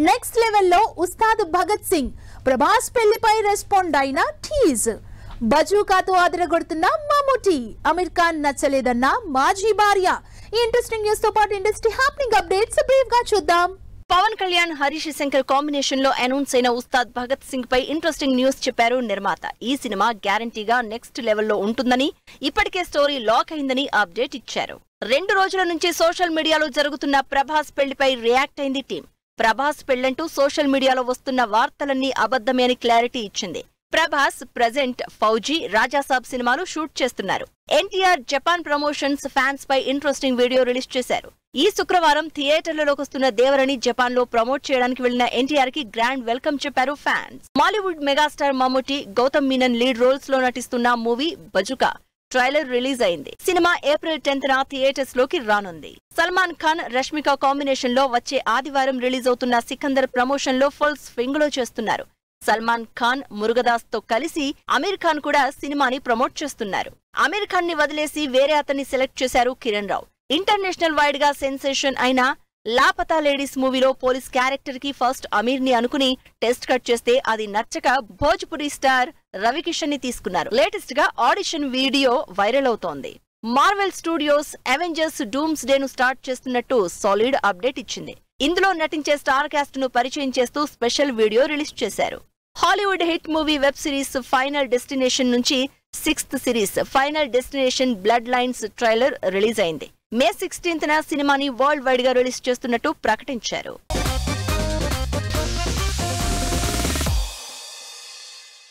Next లెవెల్లో Ustaad Bhagat Singh Prabhas పెళ్లిపై respond అయిన tease బజూకాతో ఆదరగొడుతున్న Mammootty Aamir Khan నచ్చలేదన్న మాజీ భార్య. ఈ ఇంట్రెస్టింగ్ న్యూస్ తో పాటు ఇండస్ట్రీ హ్యాపెనింగ్ అప్డేట్స్ బ్రీఫ్ గా చూద్దాం. పవన్ కళ్యాణ్ హరీష్ శంకర్ కాంబినేషన్ లో అనౌన్స్ అయిన ఉస్తాద్ భగత్ సింగ్ పై ఇంట్రెస్టింగ్ న్యూస్ చెప్పారు నిర్మాత. ఈ సినిమా గ్యారంటీగా నెక్స్ట్ లెవెల్లో ఉంటుందని, ఇప్పటికే స్టోరీ లాక్ అయిందని అప్డేట్ ఇచ్చారు. 2 రోజుల నుంచి సోషల్ మీడియాలో జరుగుతున్న ప్రభాస్ పెళ్లిపై రియాక్ట్ అయింది టీం. ప్రభాస్ పెళ్లంటూ సోషల్ మీడియాలో వస్తున్న వార్తలన్నీ అబద్ధమే అని క్లారిటీ ఇచ్చింది. ప్రభాస్ ప్రెజెంట్ ఫౌజీ, రాజాసాబ్ సినిమాలు షూట్ చేస్తున్నారు. ఎన్టీఆర్ జపాన్ ప్రమోషన్స్ ఫ్యాన్స్ పై ఇంట్రెస్టింగ్ వీడియో రిలీజ్ చేశారు. ఈ శుక్రవారం థియేటర్లలోకి వస్తున్న దేవరని జపాన్ లో ప్రమోట్ చేయడానికి వెళ్లిన ఎన్టీఆర్ కి గ్రాండ్ వెల్కమ్ చెప్పారు fans. Mollywood megastar Mammootty, Gautham Menon lead roles లో నటిస్తున్న మూవీ బజుకా ట్రైలర్ రిలీజ్ అయింది. సినిమా ఏప్రిల్ 10న థియేటర్స్ లోకి రానుంది. సల్మాన్ ఖాన్, రష్మిక కాంబినేషన్ లో వచ్చే ఆదివారం రిలీజ్ అవుతున్న సికందర్ ప్రమోషన్ లో ఫుల్ స్వింగ్ లో చేస్తున్నారు. సల్మాన్ ఖాన్, మురుగదాస్ తో కలిసి అమీర్ ఖాన్ కూడా సినిమాని ప్రమోట్ చేస్తున్నారు. అమీర్ ఖాన్ ని వదిలేసి వేరే అతన్ని సెలెక్ట్ చేశారు కిరణ్ రావు. ఇంటర్నేషనల్ వైడ్ గా సెన్సేషన్ అయిన లాపతా లేడీస్ మూవీలో పోలీస్ క్యారెక్టర్ కి ఫస్ట్ అమీర్ ని అనుకుని టెస్ట్ కట్ చేస్తే అది నచ్చక భోజ్పురి స్టార్ రవికిషన్ ని తీసుకున్నారు. లేటెస్ట్ గా ఆడిషన్ వీడియో వైరల్ అవుతోంది. Marvel studios Avengers dooms day ను స్టార్ట్ చేస్తున్నట్టు సాలిడ్ అప్డేట్ ఇచ్చింది. ఇందులో నటించే స్టార్ కాస్ట్ ను పరిచయం చేస్తూ స్పెషల్ వీడియో రిలీజ్ చేశారు. Hollywood hit movie web series final destination నుంచి 6th series final destination blood lines trailer release అయింది. మే 16న సినిమాని వరల్డ్ వైడ్ గా రిలీజ్ చేస్తున్నట్టు ప్రకటించారు.